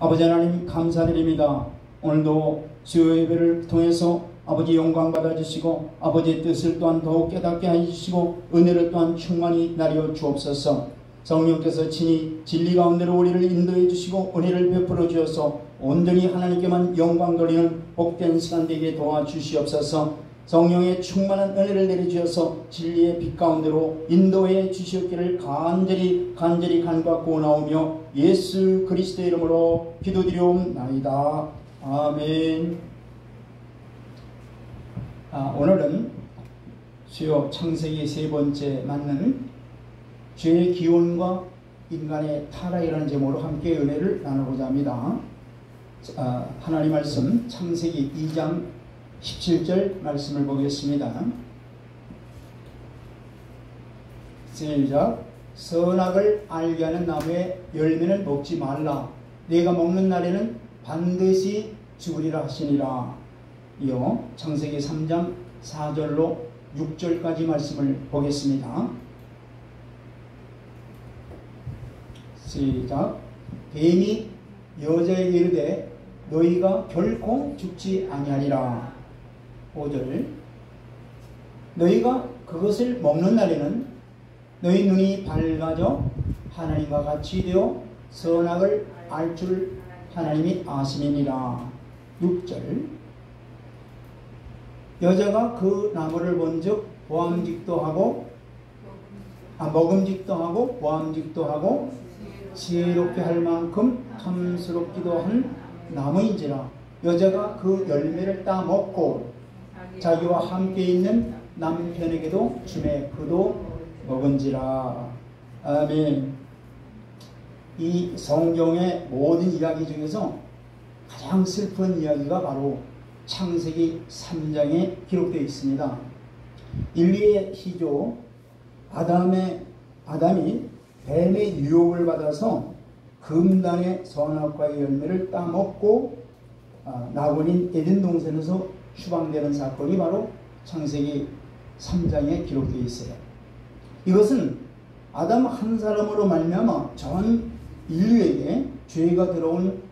아버지 하나님 감사드립니다. 오늘도 주의 예배를 통해서 아버지 영광 받아주시고 아버지의 뜻을 또한 더욱 깨닫게 해주시고 은혜를 또한 충만히 나려 주옵소서. 성령께서 친히 진리 가운데로 우리를 인도해 주시고 은혜를 베풀어 주어서 온전히 하나님께만 영광 돌리는 복된 시간 되게 도와주시옵소서. 성령의 충만한 은혜를 내려주셔서 진리의 빛 가운데로 인도해 주시옵기를 간절히 간구하고 나오며 예수 그리스도의 이름으로 기도드리옵나이다. 아멘. 오늘은 주요 창세기 세 번째 맞는 죄의 기원과 인간의 타락이라는 제목으로 함께 은혜를 나누고자 합니다. 하나님 말씀 창세기 2장 17절 말씀을 보겠습니다. 시작. 선악을 알게 하는 나무의 열매는 먹지 말라. 네가 먹는 날에는 반드시 죽으리라 하시니라. 이어 창세기 3장 4절로 6절까지 말씀을 보겠습니다. 시작. 뱀이 여자에게 이르되 너희가 결코 죽지 아니하리라. 5절. 너희가 그것을 먹는 날에는 너희 눈이 밝아져 하나님과 같이 되어 선악을 알 줄 하나님이 아심이니라. 6절. 여자가 그 나무를 본즉 먹음직도 하고 보암직도 하고 지혜롭게 할 만큼 탐스럽기도 한 나무인지라. 여자가 그 열매를 따 먹고 자기와 함께 있는 남편에게도 주매 그도 먹은지라. 아멘. 이 성경의 모든 이야기 중에서 가장 슬픈 이야기가 바로 창세기 3장에 기록되어 있습니다. 인류의 시조 아담이 뱀의 유혹을 받아서 금단의 선악과의 열매를 따먹고 낙원인 에덴 동산에서 추방되는 사건이 바로 창세기 3장에 기록되어 있어요. 이것은 아담 한 사람으로 말미암아 전 인류에게 죄가 들어온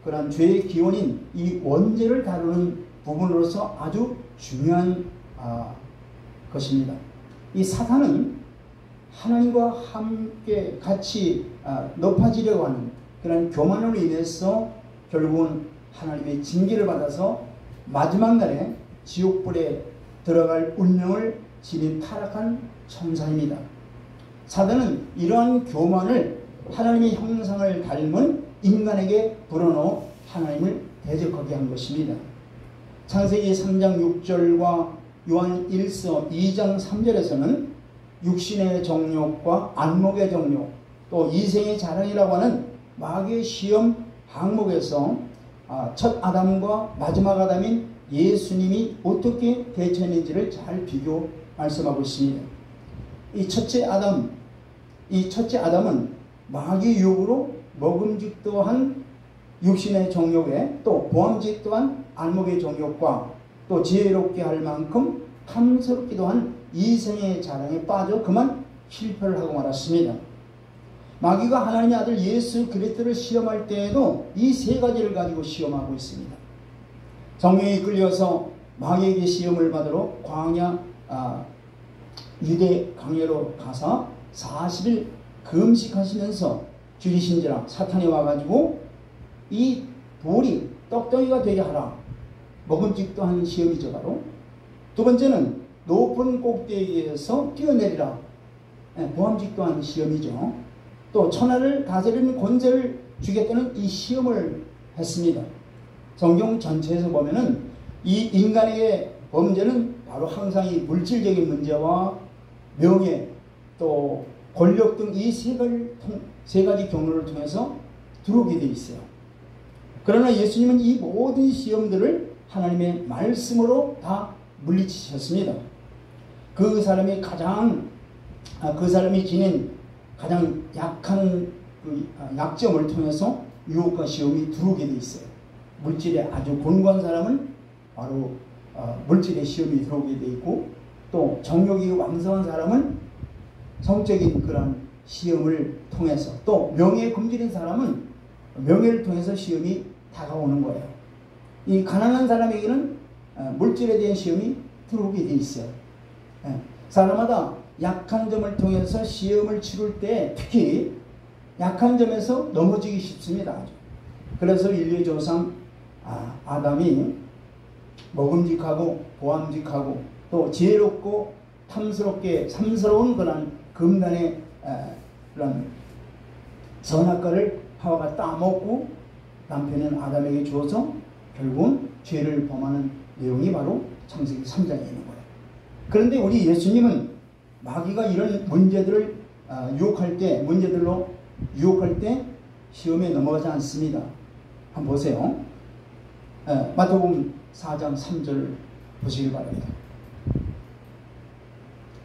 그러한 죄의 기원인 이 원죄를 다루는 부분으로서 아주 중요한 것입니다. 이 사탄은 하나님과 함께 같이 높아지려고 하는 그런 교만으로 인해서 결국은 하나님의 징계를 받아서 마지막 날에 지옥불에 들어갈 운명을 지닌 타락한 천사입니다. 사단은 이러한 교만을 하나님의 형상을 닮은 인간에게 불어넣어 하나님을 대적하게 한 것입니다. 창세기 3장 6절과 요한 1서 2장 3절에서는 육신의 정욕과 안목의 정욕, 또 이생의 자랑이라고 하는 마귀의 시험 항목에서 첫 아담과 마지막 아담인 예수님이 어떻게 대처했는지를 잘 비교 말씀하고 있습니다. 이 첫째 아담은 마귀의 유혹으로 먹음직도 한 육신의 정욕에 또 보암직도 한 안목의 정욕과 또 지혜롭게 할 만큼 탐스럽기도 한 이생의 자랑에 빠져 그만 실패를 하고 말았습니다. 마귀가 하나님의 아들 예수 그리스도를 시험할 때에도 이 세 가지를 가지고 시험하고 있습니다. 성령에 이끌려서 마귀에게 시험을 받으러 광야 유대 강야로 가서 40일 금식하시면서 줄이신지라 사탄이 와가지고 이 돌이 떡덩이가 되게 하라. 먹음직도 한 시험이죠. 바로 두 번째는 높은 꼭대기에서 뛰어내리라. 보암직도 한 시험이죠. 또 천하를 다스리는 권세를 주겠다는 이 시험을 했습니다. 성경 전체에서 보면은 이 인간에게 범죄는 바로 항상 이 물질적인 문제와 명예 또 권력 등 이 세 가지 경로를 통해서 들어오게 되어 있어요. 그러나 예수님은 이 모든 시험들을 하나님의 말씀으로 다 물리치셨습니다. 그 사람이 지닌 가장 약한 그 약점을 통해서 유혹과 시험이 들어오게 되어 있어요. 물질에 아주 곤고한 사람은 바로 물질의 시험이 들어오게 되어 있고, 또 정욕이 왕성한 사람은 성적인 그런 시험을 통해서, 또 명예에 굶주린 사람은 명예를 통해서 시험이 다가오는 거예요. 이 가난한 사람에게는 물질에 대한 시험이 들어오게 돼 있어요. 사람마다 약한 점을 통해서 시험을 치룰 때 특히 약한 점에서 넘어지기 쉽습니다. 그래서 인류의 조상 아담이 먹음직하고 보암직하고 또 지혜롭고 탐스럽게 삼스러운 그런 금단의 그런 선악과를 하와가 따먹고 남편인 아담에게 주어서 결국은 죄를 범하는 내용이 바로 창세기 3장에 있는 거예요. 그런데 우리 예수님은 마귀가 이런 문제들을 유혹할 때, 문제들로 유혹할 때 시험에 넘어가지 않습니다. 한번 보세요. 마태복음 4장 3절 보시기 바랍니다.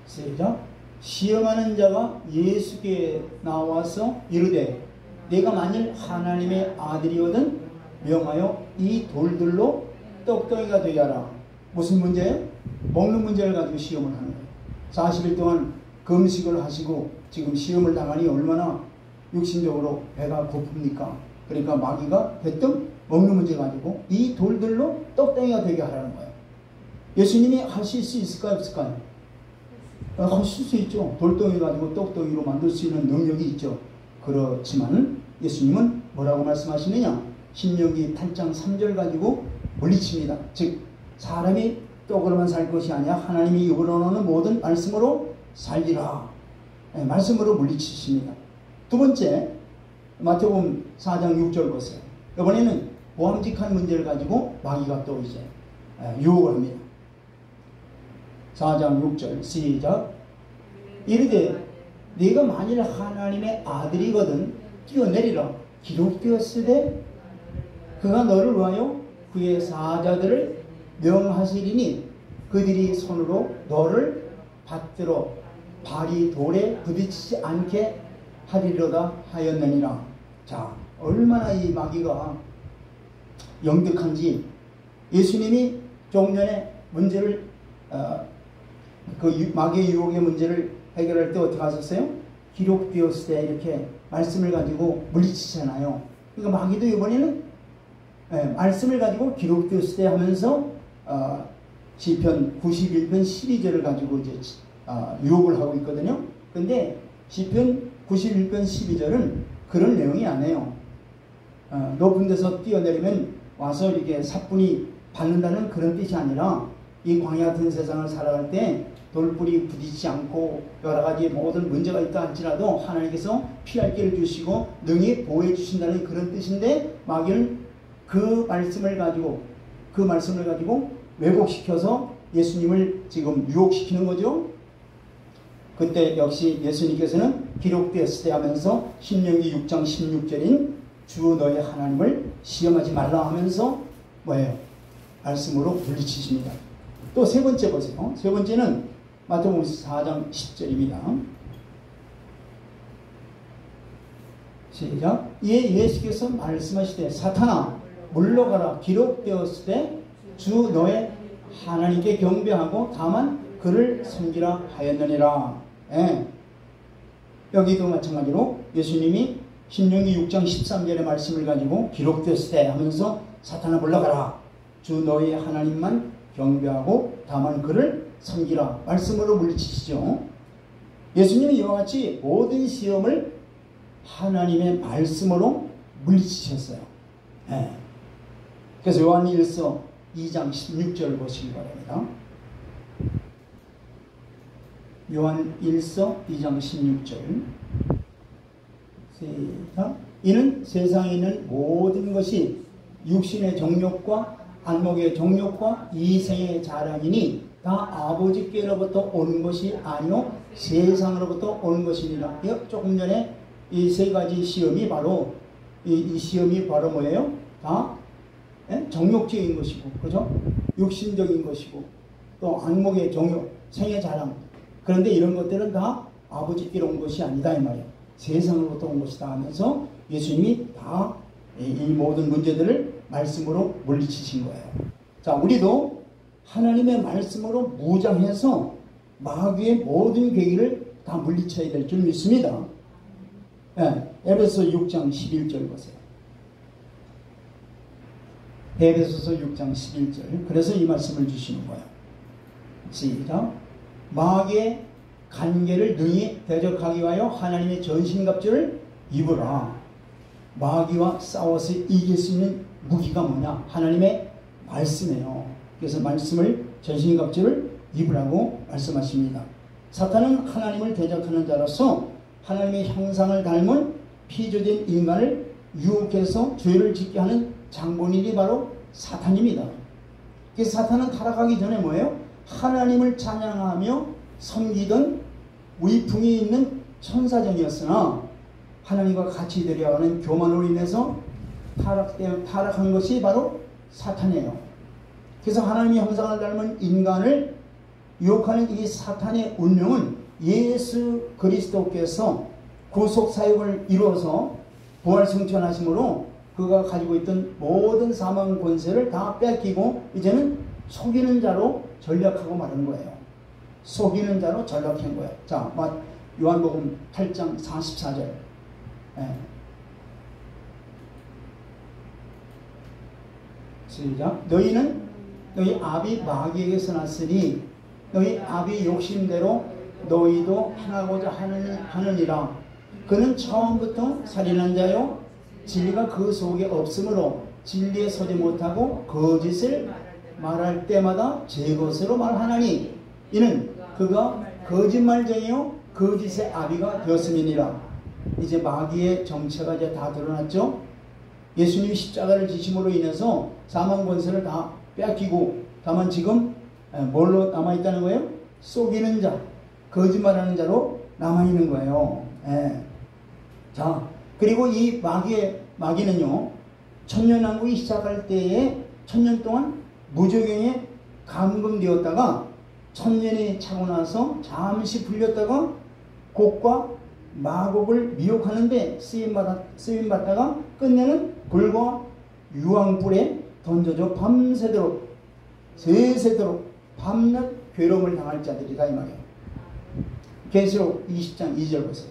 시작. 시험하는 자가 예수께 나와서 이르되 내가 만일 하나님의 아들이거든 명하여 이 돌들로 떡덩이가 되게 하라. 무슨 문제예요? 먹는 문제를 가지고 시험을 하는 거예요. 40일 동안 금식을 하시고 지금 시험을 당하니 얼마나 육신적으로 배가 고픕니까? 그러니까 마귀가 대뜸 먹는 문제 가지고 이 돌들로 떡덩이가 되게 하라는 거예요. 예수님이 하실 수 있을까요? 없을까요? 하실 수 있죠. 돌덩이 가지고 떡덩이로 만들 수 있는 능력이 있죠. 그렇지만 예수님은 뭐라고 말씀하시느냐? 신명기 8장 3절 가지고 물리칩니다. 즉 사람이 떡으로만 살 것이 아니라 하나님이 입으로 나오는 모든 말씀으로 살리라. 말씀으로 물리치십니다. 두 번째, 마태복음 4장 6절 보세요. 이번에는 보암직한 문제를 가지고 마귀가 또 이제 유혹을 합니다. 4장 6절 시작. 이르되 네가 만일 하나님의 아들이거든 뛰어내리라. 기록되었으되 그가 너를 위하여 그의 사자들을 명하시리니 그들이 손으로 너를 받들어 발이 돌에 부딪히지 않게 하리로다 하였느니라. 자, 얼마나 이 마귀가 영득한지. 예수님이 조금 전에 문제를 그 마귀의 유혹의 문제를 해결할 때 어떻게 하셨어요? 기록되었을 때 이렇게 말씀을 가지고 물리치잖아요. 그러니까 마귀도 이번에는 말씀을 가지고 기록되었을 때 하면서 시편 91편 12절을 가지고 이제 유혹을 하고 있거든요. 근데 시편 91편 12절은 그런 내용이 아니에요. 높은 데서 뛰어내리면 와서 이렇게 사뿐히 받는다는 그런 뜻이 아니라 이 광야 같은 세상을 살아갈 때 돌불이 부딪히지 않고 여러 가지 모든 문제가 있다 할지라도 하나님께서 피할 길을 주시고 능히 보호해 주신다는 그런 뜻인데 마귀는 그 말씀을 가지고 왜곡시켜서 예수님을 지금 유혹시키는 거죠. 그때 역시 예수님께서는 기록되었을 때 하면서 신명기 6장 16절인 주 너의 하나님을 시험하지 말라 하면서 뭐예요? 말씀으로 물리치십니다. 또 세 번째 보세요. 세 번째는 마태복음 4장 10절입니다. 시작. 이에 예수께서 말씀하시되 사탄아 물러가라. 기록되었을 때 주 너의 하나님께 경배하고 다만 그를 섬기라 하였느니라. 여기도 마찬가지로 예수님이 신명기 6장 13절의 말씀을 가지고 기록되었을 때 하면서 사탄아 물러가라. 주 너의 하나님만 경배하고 다만 그를 섬기라. 말씀으로 물리치시죠. 예수님이 이와 같이 모든 시험을 하나님의 말씀으로 물리치셨어요. 그래서 요한일서 2장 16절 보시기 바랍니다. 요한일서 2장 16절 시작. 이는 세상에 있는 모든 것이 육신의 정욕과 안목의 정욕과 이생의 자랑이니 다 아버지께로부터 온 것이 아니요 세상으로부터 온 것이니라. 조금 전에 이 세 가지 시험이 바로 이 시험이 바로 뭐예요? 다 정욕적인 것이고, 그죠? 육신적인 것이고, 또 안목의 정욕, 생의 자랑. 그런데 이런 것들은 다 아버지께로 온 것이 아니다 이 말이에요. 세상으로부터 온 것이다 하면서 예수님이 다 이 모든 문제들을 말씀으로 물리치신 거예요. 자, 우리도 하나님의 말씀으로 무장해서 마귀의 모든 계기를 다 물리쳐야 될 줄 믿습니다. 에베소 6장 11절 보세요. 에베소서 6장 11절. 그래서 이 말씀을 주시는 거예요. 시작. 마귀의 간계를 능히 대적하기 위하여 하나님의 전신갑주를 입으라. 마귀와 싸워서 이길 수 있는 무기가 뭐냐? 하나님의 말씀이에요. 그래서 말씀을 전신갑주를 입으라고 말씀하십니다. 사탄은 하나님을 대적하는 자로서 하나님의 형상을 닮은 피조된 인간을 유혹해서 죄를 짓게 하는 장본인이 바로 사탄입니다. 그래서 사탄은 타락하기 전에 뭐예요? 하나님을 찬양하며 섬기던 위풍이 있는 천사정이었으나 하나님과 같이 되려하는 교만으로 인해서 타락한 것이 바로 사탄이에요. 그래서 하나님의 형상을 닮은 인간을 유혹하는 이 사탄의 운명은 예수 그리스도께서 구속사역을 이루어서 부활승천하심으로 그가 가지고 있던 모든 사망 권세를 다 뺏기고 이제는 속이는 자로 전락하고 마는 거예요. 속이는 자로 전락한 거예요. 자, 요한복음 8장 44절. 시작. 너희는 너희 아비 마귀에게서 났으니 너희 아비 욕심대로 너희도 행하고자 하느니라. 그는 처음부터 살인한 자요 진리가 그 속에 없으므로 진리에 서지 못하고 거짓을 말할 때마다 제 것으로 말하나니 이는 그가 거짓말쟁이요 거짓의 아비가 되었음이니라. 이제 마귀의 정체가 이제 다 드러났죠. 예수님이 십자가를 지심으로 인해서 사망 권세를 다 빼앗기고 다만 지금 뭘로 남아있다는 거예요? 속이는 자, 거짓말하는 자로 남아있는 거예요. 자, 그리고 이 마귀는요, 천년왕국이 시작할 때에 천년 동안 무적행에 감금되었다가 천년이 차고 나서 잠시 풀렸다가 곡과 마곡을 미혹하는데 쓰임받다가 끝내는 불과 유황불에 던져져 밤새도록 세세도록 밤낮 괴로움을 당할 자들이다 이 말이에요. 계시록 20장 2절 보세요.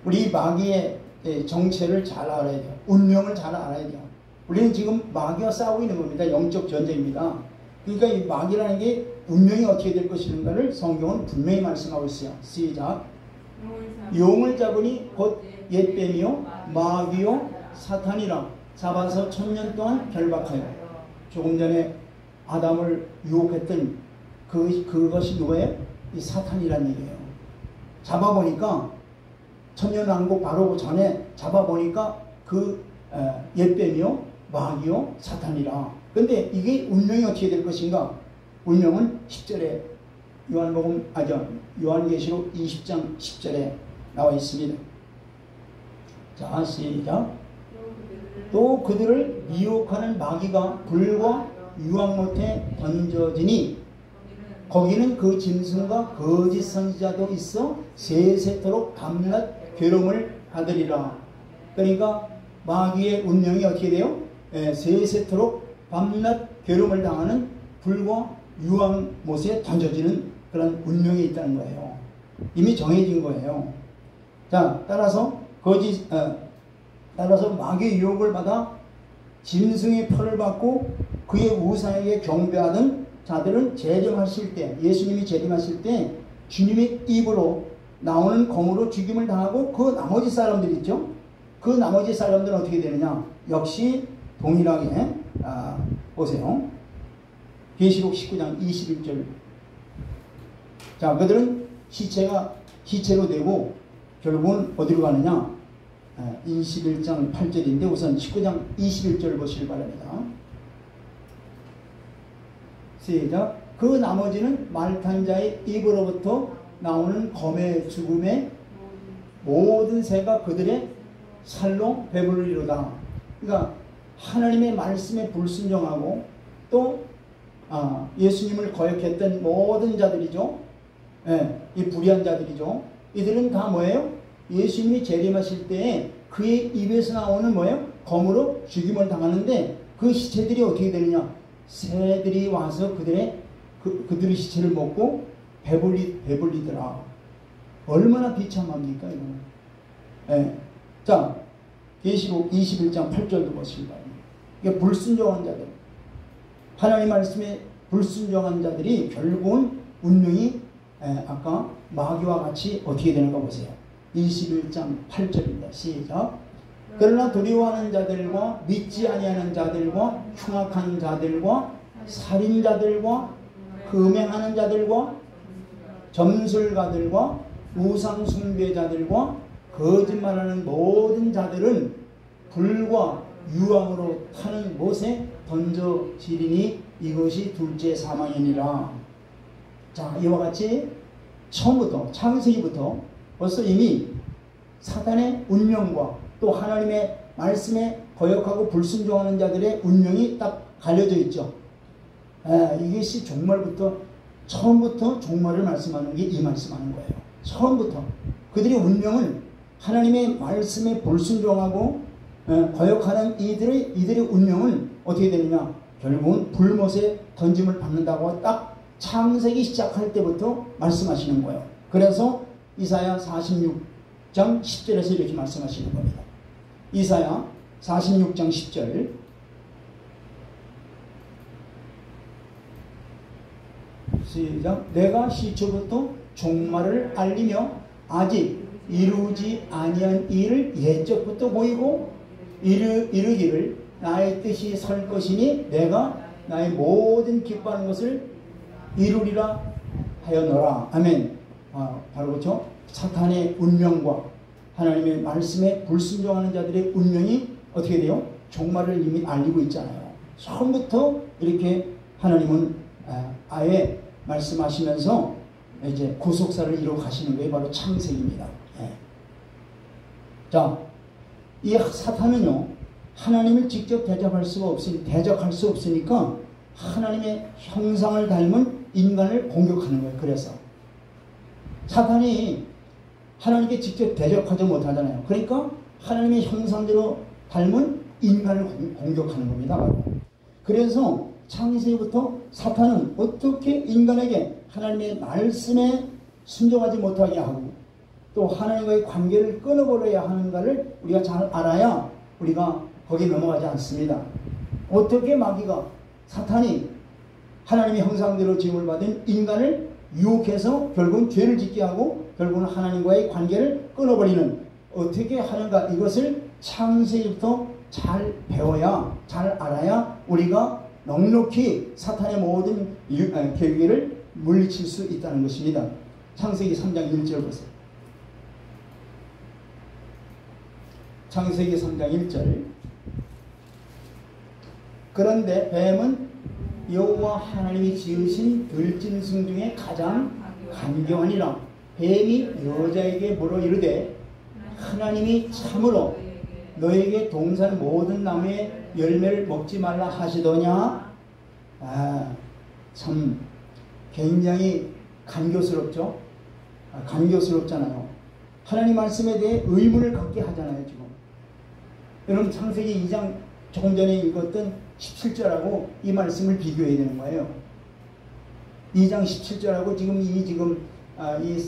우리 마귀의 정체를 잘 알아야 돼요. 운명을 잘 알아야 돼요. 우리는 지금 마귀와 싸우고 있는 겁니다. 영적 전쟁입니다. 그러니까 이 마귀라는 게 운명이 어떻게 될 것인가를 성경은 분명히 말씀하고 있어요. 시작. 용을 잡으니 곧 옛뱀이요 마귀요 사탄이라 잡아서 천년 동안 결박하여. 조금 전에 아담을 유혹했던 그것이 누구예요? 이 사탄이란 얘기예요. 잡아보니까 천년왕국 바로 전에 잡아보니까 그 옛뱀이요 마귀요 사탄이라. 근데 이게 운명이 어떻게 될 것인가? 운명은 10절에 요한계시록 20장 10절에 나와 있습니다. 자, 시작. 또 그들을 미혹하는 마귀가 불과 유황 못에 던져지니 거기는 그 짐승과 거짓 선지자도 있어 세세토록 밤낮 괴로움을 받으리라. 그러니까 마귀의 운명이 어떻게 돼요? 세세토록 밤낮 괴로움을 당하는 불과 유황 못에 던져지는 그런 운명이 있다는 거예요. 이미 정해진 거예요. 자, 따라서 마귀의 유혹을 받아 짐승의 표를 받고 그의 우상에게 경배하던 자들은 재림하실 때, 예수님이 재림하실 때 주님의 입으로 나오는 검으로 죽임을 당하고 그 나머지 사람들 있죠? 그 나머지 사람들은 어떻게 되느냐? 역시 동일하게 보세요. 계시록 19장 21절. 자, 그들은 시체로 되고 결국은 어디로 가느냐? 21장 8절인데 우선 19장 21절 보시길 바랍니다. 시작. 그 나머지는 말탄 자의 입으로부터 나오는 검의 죽음의 모든 새가 그들의 살로 배부르리로다. 그러니까 하나님의 말씀에 불순종하고 또 예수님을 거역했던 모든 자들이죠. 이 불의한 자들이죠. 이들은 다 뭐예요? 예수님이 재림하실 때에 그의 입에서 나오는 뭐예요? 검으로 죽임을 당하는데 그 시체들이 어떻게 되느냐? 새들이 와서 그들의 시체를 먹고 배불리더라. 얼마나 비참합니까 이거는. 자, 계시록 21장 8절도 보시기 바랍니다. 이게 불순종한 자들, 하나님 말씀에 불순종한 자들이 결국은 운명이 아까 마귀와 같이 어떻게 되는가 보세요. 21장 8절입니다. 시작. 그러나 두려워하는 자들과 믿지 아니하는 자들과 흉악한 자들과 살인자들과 음행하는 자들과 점술가들과 우상 숭배자들과 거짓말하는 모든 자들은 불과 유황으로 타는 못에 던져지리니 이것이 둘째 사망이니라. 자, 이와 같이 처음부터 창세기부터 벌써 이미 사단의 운명과 또 하나님의 말씀에 거역하고 불순종하는 자들의 운명이 딱 갈려져 있죠. 이것이 종말부터 처음부터 종말을 말씀하는 게 이 말씀하는 거예요. 처음부터 그들의 운명은 하나님의 말씀에 불순종하고 거역하는 이들의 운명은 어떻게 되느냐? 결국은 불못에 던짐을 받는다고 딱 창세기 시작할 때부터 말씀하시는 거예요. 그래서 이사야 46장 10절에서 이렇게 말씀하시는 겁니다. 이사야 46장 10절 시작. 내가 시초부터 종말을 알리며 아직 이루지 아니한 일을 예적부터 보이고 이르기를 나의 뜻이 설 것이니 내가 나의 모든 기뻐하는 것을 이루리라 하였노라. 아멘. 바로 그렇죠. 사탄의 운명과 하나님의 말씀에 불순종하는 자들의 운명이 어떻게 돼요? 종말을 이미 알리고 있잖아요. 처음부터 이렇게 하나님은 아예 말씀하시면서 이제 구속사를 이루어 가시는 게 바로 창세기입니다. 자, 이 사탄은요, 하나님을 직접 대적할 수 없으니까 하나님의 형상을 닮은 인간을 공격하는 거예요. 그래서 사탄이 하나님께 직접 대적하지 못하잖아요. 그러니까 하나님의 형상대로 닮은 인간을 공격하는 겁니다. 그래서 창세기부터 사탄은 어떻게 인간에게 하나님의 말씀에 순종하지 못하게 하고 또 하나님과의 관계를 끊어버려야 하는가를 우리가 잘 알아야 우리가 거기에 넘어가지 않습니다. 어떻게 마귀가 사탄이 하나님의 형상대로 지음을 받은 인간을 유혹해서 결국은 죄를 짓게 하고 결국은 하나님과의 관계를 끊어버리는 어떻게 하는가, 이것을 창세기부터 잘 배워야, 잘 알아야 우리가 넉넉히 사탄의 모든 계획을 물리칠 수 있다는 것입니다. 창세기 3장 1절 보세요. 창세기 3장 1절. 그런데 뱀은 여호와 하나님이 지으신 들짐승 중에 가장 간교하니라. 뱀이 여자에게 물어 이르되 하나님이 참으로 너에게 동산 모든 나무의 열매를 먹지 말라 하시더냐. 참 굉장히 간교스럽죠. 간교스럽잖아요. 하나님 말씀에 대해 의문을 갖게 하잖아요. 지금 여러분 창세기 2장 조금 전에 읽었던 17절하고 이 말씀을 비교해야 되는 거예요. 2장 17절하고 지금 이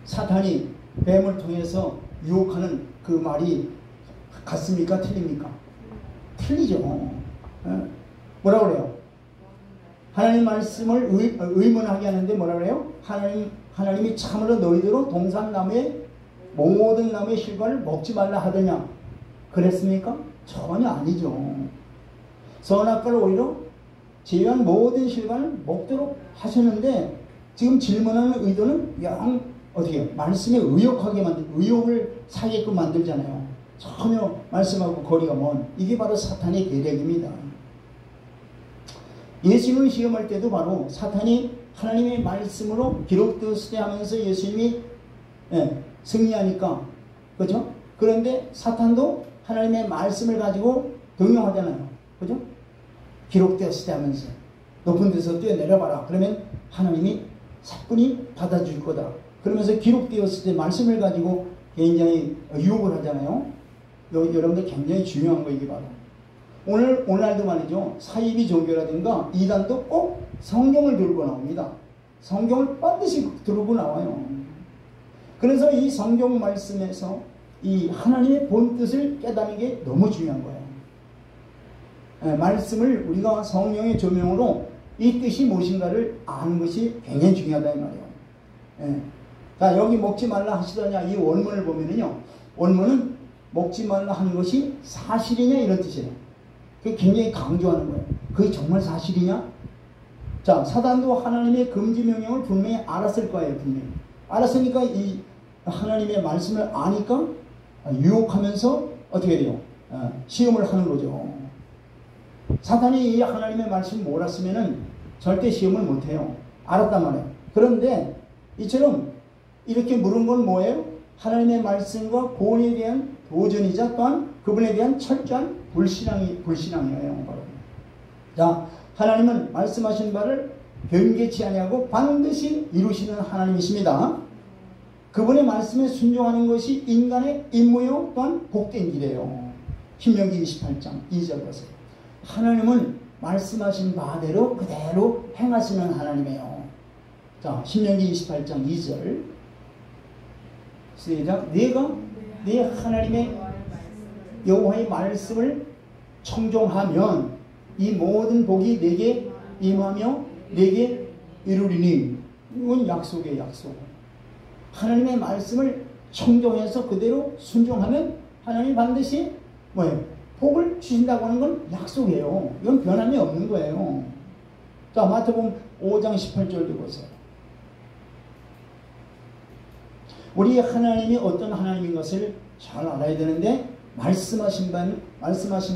사탄이 뱀을 통해서 유혹하는 그 말이 같습니까? 틀립니까? 틀리죠. 뭐라 그래요? 하나님 말씀을 의문하게 하는데 뭐라 그래요? 하나님이 참으로 너희들로 동산나무의 모든 나무의 실과를 먹지 말라 하더냐? 그랬습니까? 전혀 아니죠. 선악과를 오히려 제외한 모든 실과를 먹도록 하셨는데 지금 질문하는 의도는 어떻게 말씀에 의혹을 사게끔 만들잖아요. 전혀 말씀하고 거리가 먼, 이게 바로 사탄의 계략입니다. 예수님을 시험할 때도 바로 사탄이 하나님의 말씀으로 기록되었으되 하면서 예수님이 승리하니까, 그죠? 그런데 사탄도 하나님의 말씀을 가지고 동용하잖아요. 그죠? 기록되었으되 하면서 높은 데서 뛰어내려봐라. 그러면 하나님이 사뿐히 받아줄 거다. 그러면서 기록되었을 때 말씀을 가지고 굉장히 유혹을 하잖아요. 여러분들 굉장히 중요한 거 이게 바로. 오늘날도 말이죠. 사이비 종교라든가 이단도 꼭 성경을 들고 나옵니다. 성경을 반드시 들고 나와요. 그래서 이 성경 말씀에서 이 하나님의 본 뜻을 깨닫는 게 너무 중요한 거예요. 말씀을 우리가 성령의 조명으로 이 뜻이 무엇인가를 아는 것이 굉장히 중요하다 이 말이에요. 자, 여기 먹지 말라 하시더냐 이 원문을 보면은요, 원문은 먹지 말라 하는 것이 사실이냐 이런 뜻이에요. 그게 굉장히 강조하는 거예요. 그게 정말 사실이냐? 자, 사단도 하나님의 금지 명령을 분명히 알았을 거예요. 분명히 알았으니까 이 하나님의 말씀을 아니까 유혹하면서 어떻게 돼요? 시험을 하는 거죠. 사단이 이 하나님의 말씀을 몰랐으면은 절대 시험을 못해요. 알았단 말이에요. 그런데 이처럼 이렇게 물은 건 뭐예요? 하나님의 말씀과 구원에 대한 도전이자 또한 그분에 대한 철저한 불신앙이에요. 자, 하나님은 말씀하신 바를 변개치 아니하고 반드시 이루시는 하나님이십니다. 그분의 말씀에 순종하는 것이 인간의 임무요 또한 복된 길이에요. 신명기 28장 2절 보세요. 하나님은 말씀하신 바대로 그대로 행하시는 하나님이에요. 자, 신명기 28장 2절 시작. 내가 네 하나님의 여호와의 말씀을 청종하면 이 모든 복이 내게 임하며 내게 이루리니. 이건 약속이에요. 약속. 하나님의 말씀을 청종해서 그대로 순종하면 하나님이 반드시 뭐예요? 복을 주신다고 하는 건 약속이에요. 이건 변함이 없는 거예요. 자, 마태복음 5장 18절도 보세요. 우리 하나님이 어떤 하나님인 것을 잘 알아야 되는데 말씀하신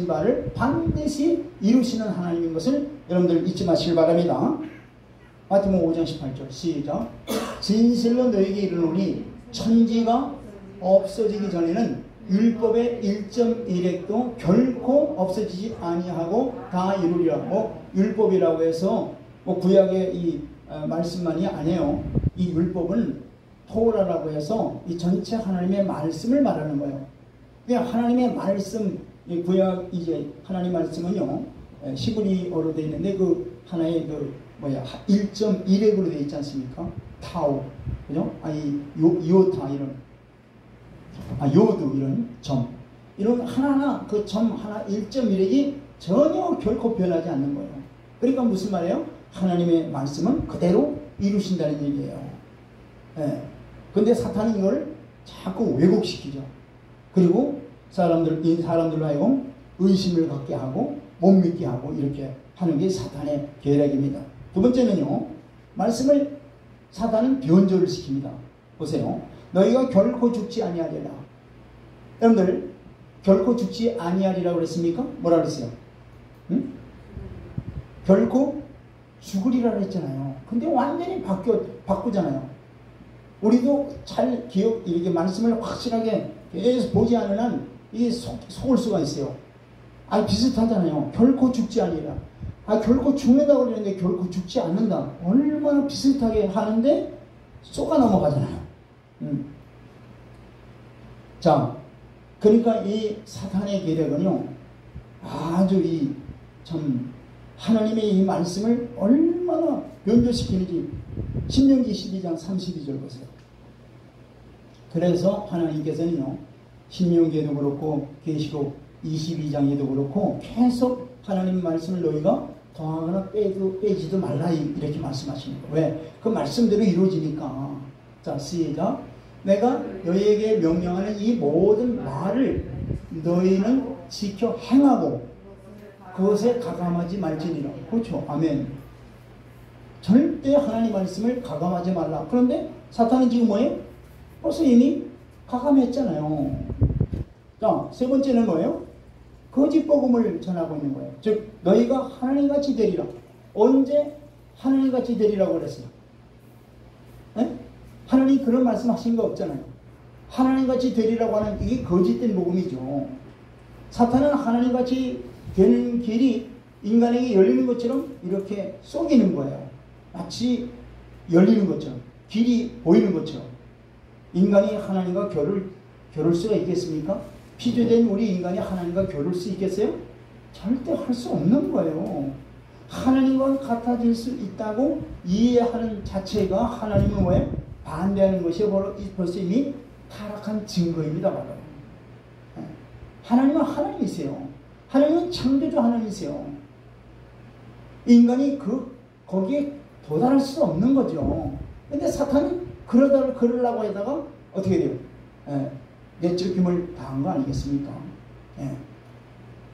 바를 반드시 이루시는 하나님인 것을 여러분들 잊지 마시길 바랍니다. 마태복음 5장 18절 시작. 진실로 너에게 이르노니 천지가 없어지기 전에는 율법의 1.1획도 결코 없어지지 아니하고 다 이루리라. 뭐 율법이라고 해서 뭐 구약의 이 말씀만이 아니에요. 이 율법은 토라라고 해서 이 전체 하나님의 말씀을 말하는 거예요. 그냥 하나님의 말씀, 이 구약 이제 하나님 말씀은요 히브리어로 되어 있는데 그 하나의 그 1.1획으로 되어 있지 않습니까? 타오, 그죠? 요타 이런, 요드 이런 점, 이런 하나하나 그 점 하나 1.1획이 전혀 결코 변하지 않는 거예요. 그러니까 무슨 말이에요? 하나님의 말씀은 그대로 이루신다는 얘기예요. 근데 사탄은 이걸 자꾸 왜곡시키죠. 그리고 사람들로 하여금 의심을 갖게 하고 못 믿게 하고 이렇게 하는 게 사탄의 계략입니다. 두 번째는요, 말씀을 사탄은 변절을 시킵니다. 보세요. 너희가 결코 죽지 아니하리라. 여러분들 결코 죽지 아니하리라고 그랬습니까? 뭐라 그랬어요? 응? 결코 죽으리라 그랬잖아요. 근데 완전히 바꾸잖아요. 우리도 잘 이렇게 말씀을 확실하게 계속 보지 않는 한 이게 속을 수가 있어요. 비슷하잖아요. 결코 죽지 아니라. 결코 죽는다고 그러는데 결코 죽지 않는다. 얼마나 비슷하게 하는데 쏘가 넘어가잖아요. 자, 그러니까 이 사탄의 계략은요, 아주 참 하나님의 이 말씀을 얼마나 변조시키는지 신명기 12장 32절 보세요. 그래서 하나님께서는요, 신명기에도 그렇고 계시록 22장에도 그렇고 계속 하나님 말씀을 너희가 더하거나 빼지도 말라 이렇게 말씀하시는 거예요. 왜? 그 말씀대로 이루어지니까. 자, 시작. 내가 너희에게 명령하는 이 모든 말을 너희는 지켜 행하고 그것에 가감하지 말지니라. 그렇죠. 아멘. 절대 하나님 말씀을 가감하지 말라. 그런데 사탄은 지금 뭐예요? 벌써 이미 가감했잖아요. 자, 세 번째는 뭐예요? 거짓 복음을 전하고 있는 거예요. 즉 너희가 하나님같이 되리라. 언제 하나님같이 되리라고 그랬어요? 네? 하나님 그런 말씀 하신 거 없잖아요. 하나님같이 되리라고 하는 이게 거짓된 복음이죠. 사탄은 하나님같이 되는 길이 인간에게 열리는 것처럼 이렇게 속이는 거예요. 마치 열리는 것처럼, 길이 보이는 것처럼. 인간이 하나님과 겨룰 수가 있겠습니까? 피조된 우리 인간이 하나님과 겨룰 수 있겠어요? 절대 할 수 없는 거예요. 하나님과 같아질 수 있다고 이해하는 자체가 하나님을 뭐예요? 반대하는 것이 벌써 이미 타락한 증거입니다. 바로. 하나님은 하나님이세요. 하나님은 창조주 하나님이세요. 인간이 거기에 도달할 수 없는 거죠. 근데 사탄은 그러려고 하다가 어떻게 돼요? 내쫓김을 당한 거 아니겠습니까?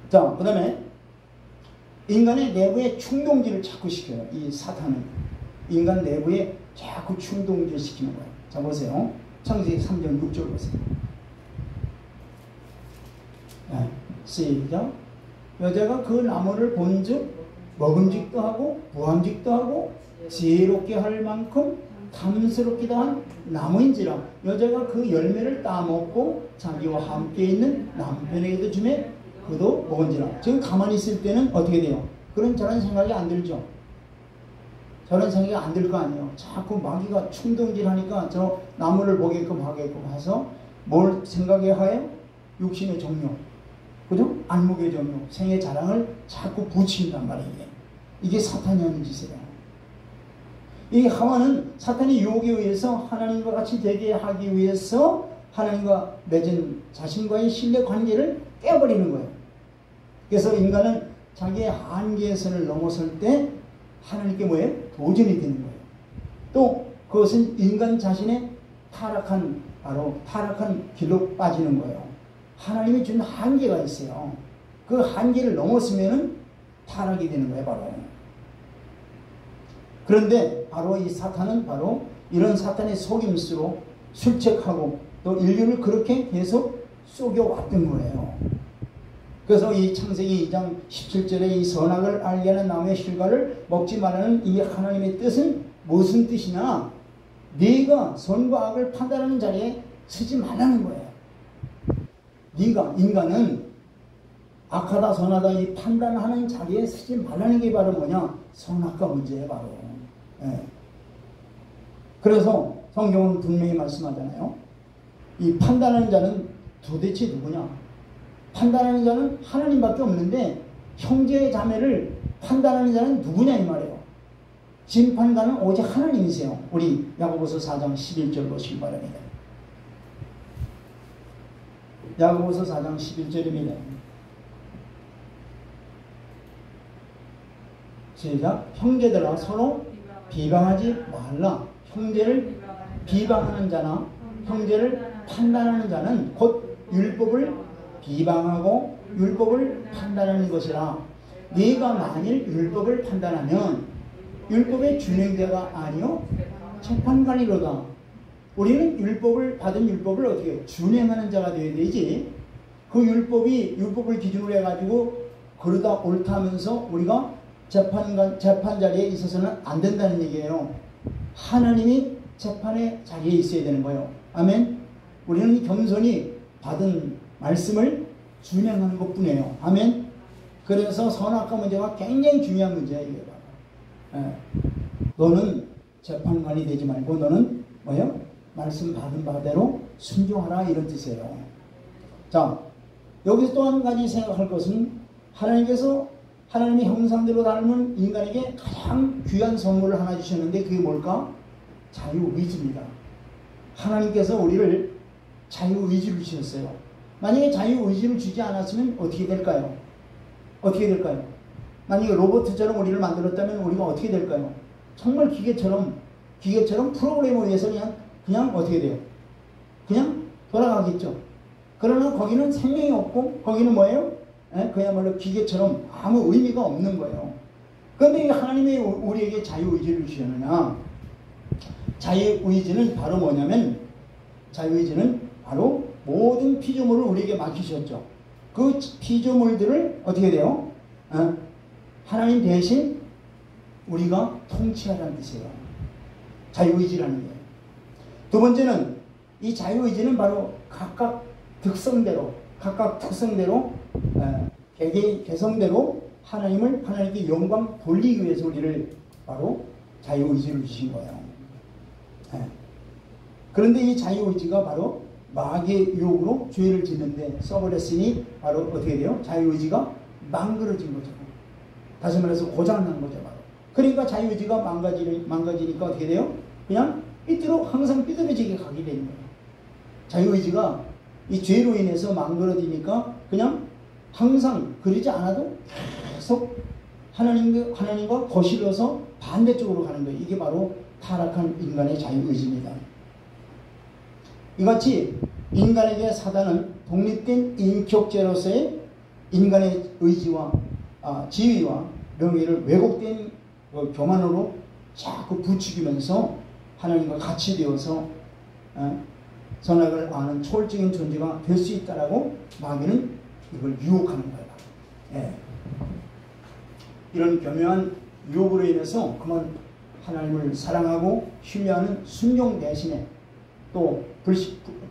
자, 그 다음에 인간의 내부에 충동질을 자꾸 시켜요. 이 사탄은 인간 내부에 자꾸 충동질 시키는 거예요. 자, 보세요. 창세기 3장 6절 보세요. 시작. 여자가 그 나무를 본즉 먹음직도 하고 부함직도 하고 지혜롭게 할 만큼 탐스럽기도 한 나무인지라 여자가 그 열매를 따먹고 자기와 함께 있는 남편에게도 주매 그도 먹은지라. 지금 가만히 있을 때는 어떻게 돼요? 저런 생각이 안 들죠. 저런 생각이 안 들 거 아니에요. 자꾸 마귀가 충동질하니까 저 나무를 보게끔 해서 뭘 생각해 하여? 육신의 정욕, 그죠? 안목의 정욕, 생의 자랑을 자꾸 부친단 말이에요. 이게 사탄이 하는 짓이에요. 이 하와는 사탄의 유혹에 의해서 하나님과 같이 되게 하기 위해서 하나님과 맺은 자신과의 신뢰 관계를 깨버리는 거예요. 그래서 인간은 자기의 한계선을 넘어설 때 하나님께 뭐예요? 도전이 되는 거예요. 또 그것은 인간 자신의 타락한 길로 빠지는 거예요. 하나님이 준 한계가 있어요. 그 한계를 넘었으면 타락이 되는 거예요, 바로. 그런데 바로 이 사탄은 바로 이런 사탄의 속임수로 술책하고 또 인류를 그렇게 계속 속여왔던 거예요. 그래서 이 창세기 2장 17절에 이 선악을 알게 하는 나무의 실과를 먹지 말라는 이 하나님의 뜻은 무슨 뜻이냐? 네가 선과 악을 판단하는 자리에 서지 말라는 거예요. 네가 인간은 악하다 선하다 이 판단하는 자리에 서지 말라는 게 바로 뭐냐? 선악과 문제예요, 바로. 그래서 성경은 분명히 말씀하잖아요. 이 판단하는 자는 도대체 누구냐? 판단하는 자는 하나님밖에 없는데 형제 자매를 판단하는 자는 누구냐 이 말이에요. 심판관은 오직 하나님이세요. 우리 야고보서 4장 11절 보시기 바랍니다. 야고보서 4장 11절입니다. 시작. 형제들아 서로 비방하지 말라. 형제를 비방하는 자나 형제를 판단하는 자는 곧 율법을 비방하고 율법을 판단하는 것이라. 네가 만일 율법을 판단하면 율법의 준행자가 아니요 재판관이로다. 우리는 받은 율법을 어떻게 준행하는 자가 되어야 되지. 그 율법을 기준으로 해가지고 그러다 옳다면서 우리가 재판 자리에 있어서는 안 된다는 얘기예요. 하나님이 재판의 자리에 있어야 되는 거예요. 아멘. 우리는 겸손히 받은 말씀을 준행하는 것 뿐이에요. 아멘. 그래서 선악과 문제가 굉장히 중요한 문제야, 이게 바로. 너는 재판관이 되지 말고 너는 뭐예요? 말씀 받은 바대로 순종하라, 이런 뜻이에요. 자, 여기서 또 한 가지 생각할 것은 하나님의 형상대로 닮은 인간에게 가장 귀한 선물을 하나 주셨는데 그게 뭘까? 자유의지입니다. 하나님께서 우리를 자유의지를 주셨어요. 만약에 자유의지를 주지 않았으면 어떻게 될까요? 만약에 로봇처럼 우리를 만들었다면 우리가 어떻게 될까요? 정말 기계처럼 프로그램에 의해서 그냥 어떻게 돼요? 그냥 돌아가겠죠. 그러나 거기는 생명이 없고 거기는 뭐예요? 그야말로 기계처럼 아무 의미가 없는 거예요. 그런데 하나님이 우리에게 자유의지를 주셨느냐? 자유의지는 바로 뭐냐면 자유의지는 바로 모든 피조물을 우리에게 맡기셨죠. 그 피조물들을 어떻게 돼요? 하나님 대신 우리가 통치하라는 뜻이에요. 자유의지라는 게. 두 번째는 이 자유의지는 바로 각각 특성대로 개성대로 하나님께 영광 돌리기 위해서 우리를 바로 자유의지를 주신 거예요. 그런데 이 자유의지가 바로 마귀의 유혹으로 죄를 짓는데 써버렸으니 바로 어떻게 돼요? 자유의지가 망가진 거죠. 다시 말해서 고장난 거죠. 바로. 그러니까 자유의지가 망가지니까 어떻게 돼요? 그냥 항상 삐뚤어지게 가게 되는 거예요. 자유의지가 이 죄로 인해서 망가지니까 그냥 항상 그러지 않아도 계속 하나님과 거슬러서 반대쪽으로 가는 거예요. 이게 바로 타락한 인간의 자유의지입니다. 이같이 인간에게 사단은 독립된 인격체로서의 인간의 의지와 지위와 명예를 왜곡된 교만으로 자꾸 부추기면서 하나님과 같이 되어서 선악을 아는 초월적인 존재가 될 수 있다라고 마귀는 이걸 유혹하는 거예요. 예. 이런 교묘한 유혹으로 인해서 그만 하나님을 사랑하고 신뢰하는 순종 대신에 또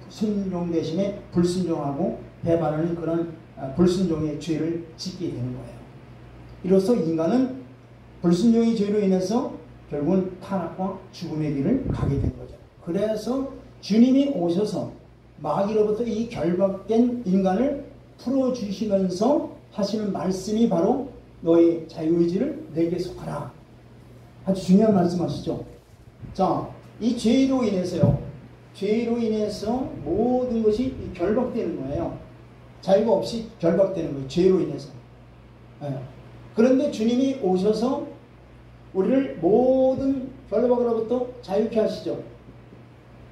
순종 대신에 불순종하고 배반하는 그런 불순종의 죄를 짓게 되는 거예요. 이로써 인간은 불순종의 죄로 인해서 결국은 타락과 죽음의 길을 가게 된 거죠. 그래서 주님이 오셔서 마귀로부터 이 결박된 인간을 풀어주시면서 하시는 말씀이 바로 너의 자유의지를 내게 속하라. 아주 중요한 말씀하시죠. 자, 이 죄로 인해서요. 죄로 인해서 모든 것이 결박되는 거예요. 자유가 없이 결박되는 거예요. 죄로 인해서. 네. 그런데 주님이 오셔서 우리를 모든 결박으로부터 자유케 하시죠.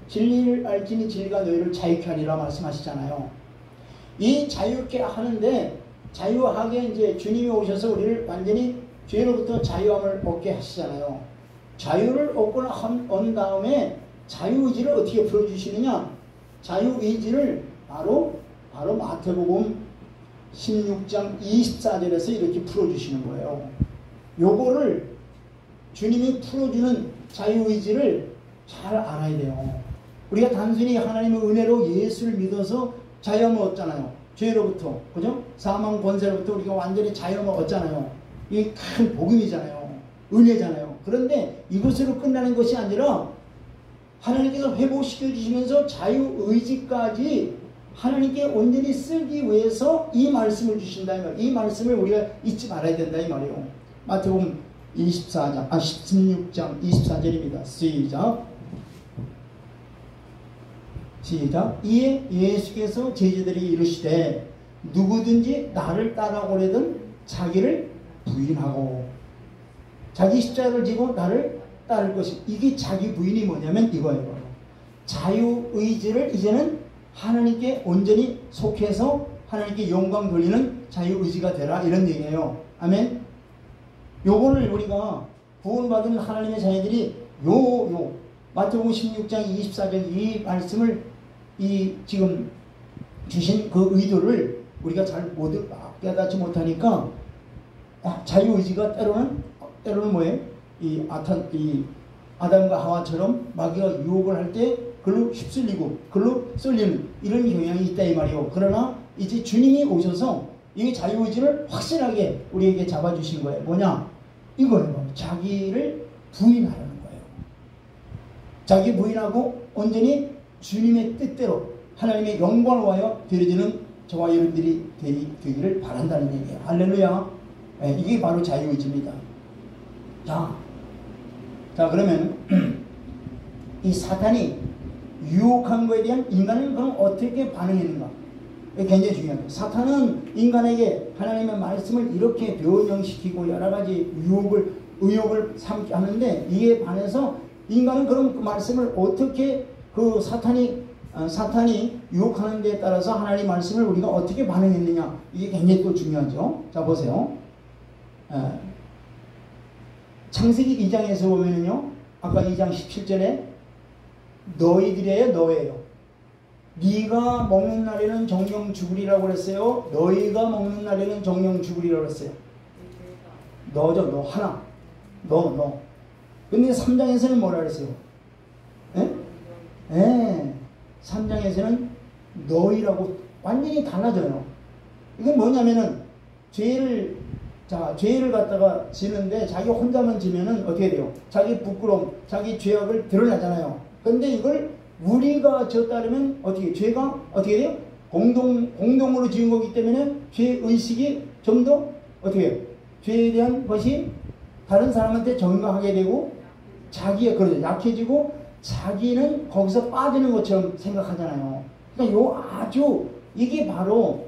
진리를 알지니 진리가 너희를 자유케 하리라 말씀하시잖아요. 이 자유케 하는데 자유하게 이제 주님이 오셔서 우리를 완전히 죄로부터 자유함을 얻게 하시잖아요. 자유를 얻고나 한 다음에 자유의지를 어떻게 풀어주시느냐? 자유의지를 바로 마태복음 16장 24절에서 이렇게 풀어주시는 거예요. 요거를 주님이 풀어주는 자유의지를 잘 알아야 돼요. 우리가 단순히 하나님의 은혜로 예수를 믿어서 자유함을 얻잖아요. 죄로부터, 그죠? 사망 권세로부터 우리가 완전히 자유함을 얻잖아요. 이게 큰 복음이잖아요. 은혜잖아요. 그런데 이것으로 끝나는 것이 아니라 하나님께서 회복시켜 주시면서 자유의지까지 하나님께 온전히 쓰기 위해서 이 말씀을 주신다. 이 말씀을 우리가 잊지 말아야 된다 이 말이에요. 마태복음 16장 24절입니다. 시작. 이에 예수께서 제자들이 이르시되 누구든지 나를 따라오려든 자기를 부인하고 자기 십자가를 지고 나를 따를 것이. 이게 자기 부인이 뭐냐면 이거예요. 자유의지를 이제는 하나님께 온전히 속해서 하나님께 영광 돌리는 자유의지가 되라 이런 얘기예요. 아멘. 요거를 우리가 구원받은 하나님의 자녀들이 마태복음 16장 24절 이 말씀을 지금 주신 그 의도를 우리가 잘 못 깨닫지 못하니까 자유의지가 때로는 뭐예요? 이 아담과 하와처럼 마귀가 유혹을 할 때 글로 휩쓸리고 글로 쏠리는 이런 경향이 있다 이 말이에요. 그러나 이제 주님이 오셔서 이 자유의지를 확실하게 우리에게 잡아주신 거예요. 뭐냐? 이거예요. 자기를 부인하라는 거예요. 자기 부인하고 온전히 주님의 뜻대로 하나님의 영광을 위하여 드려지는 저와 여러분들이 되기를 바란다는 얘기예요. 할렐루야. 네, 이게 바로 자유의지입니다. 자 그러면 이 사탄이 유혹한 것에 대한 인간은 그럼 어떻게 반응했는가? 이게 굉장히 중요합니다. 사탄은 인간에게 하나님의 말씀을 이렇게 변형시키고 여러 가지 의욕을 삼게 하는데 이에 반해서 인간은 그럼 그 말씀을 어떻게 그 사탄이 유혹하는 데에 따라서 하나님의 말씀을 우리가 어떻게 반응했느냐? 이게 굉장히 또 중요하죠. 자 보세요. 창세기 2장에서 보면은요, 아까 2장 17절에 너희들이에요, 너예요. 네가 먹는 날에는 정령 죽으리라고 그랬어요. 너희가 먹는 날에는 정령 죽으리라고 그랬어요. 너죠, 너 하나. 너. 근데 3장에서는 뭐라 그랬어요? 예? 3장에서는 너희라고 완전히 달라져요. 이건 뭐냐면은 죄를 갖다가 지는데 자기 혼자만 지면은 어떻게 돼요? 자기 부끄러움, 자기 죄악을 드러나잖아요. 근데 이걸 우리가 졌다면 어떻게, 죄가 어떻게 돼요? 공동으로 지은 거기 때문에 죄의식이 좀 더 어떻게 해요? 죄에 대한 것이 다른 사람한테 전가하게 되고 자기가 그러죠. 약해지고 자기는 거기서 빠지는 것처럼 생각하잖아요. 그러니까 이게 바로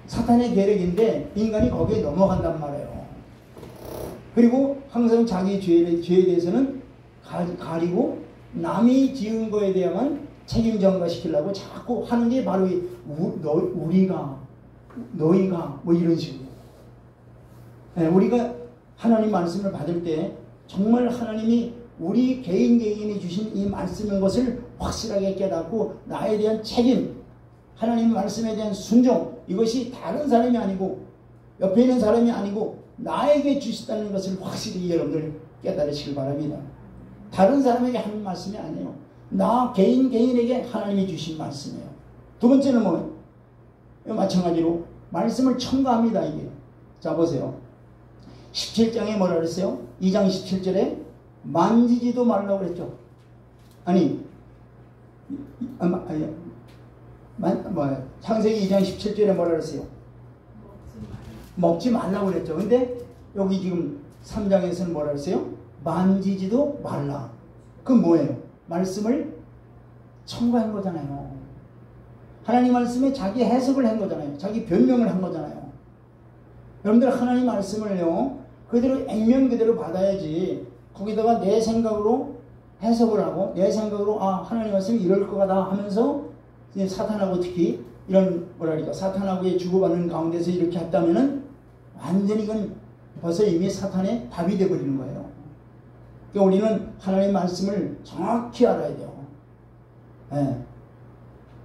사탄의 계략인데 인간이 거기에 넘어간단 말이에요. 그리고 항상 자기 죄에 대해서는 가리고 남이 지은 거에 대한 책임 전가시키려고 자꾸 하는 게 바로 우리가, 너희가 뭐 이런 식으로. 네, 우리가 하나님 말씀을 받을 때 정말 하나님이 우리 개인이 주신 이 말씀인 것을 확실하게 깨닫고 나에 대한 책임, 하나님 말씀에 대한 순종, 이것이 다른 사람이 아니고 옆에 있는 사람이 아니고 나에게 주셨다는 것을 확실히 여러분들 깨달으시길 바랍니다. 다른 사람에게 하는 말씀이 아니에요. 나 개인에게 하나님이 주신 말씀이에요. 두 번째는 뭐예요? 마찬가지로 말씀을 첨가합니다. 이게. 자 보세요. 17장에 뭐라 그랬어요? 2장 17절에 만지지도 말라고 그랬죠. 창세기 2장 17절에 뭐라 그랬어요? 먹지 말라고 그랬죠. 근데 여기 지금 3장에서는 뭐라 그랬어요? 만지지도 말라. 그건 뭐예요? 말씀을 첨가한 거잖아요. 하나님 말씀에 자기 해석을 한 거잖아요. 자기 변명을 한 거잖아요. 여러분들 하나님 말씀을요, 그대로 액면 그대로 받아야지 거기다가 내 생각으로 해석을 하고 내 생각으로 하나님 말씀이 이럴 것 같다 하면서 이제 사탄하고 특히 이런 뭐랄까 사탄하고의 주고받는 가운데서 이렇게 했다면은 완전히 이건 벌써 이미 사탄의 답이 되어버리는 거예요. 그러니까 우리는 하나님 말씀을 정확히 알아야 돼요. 네.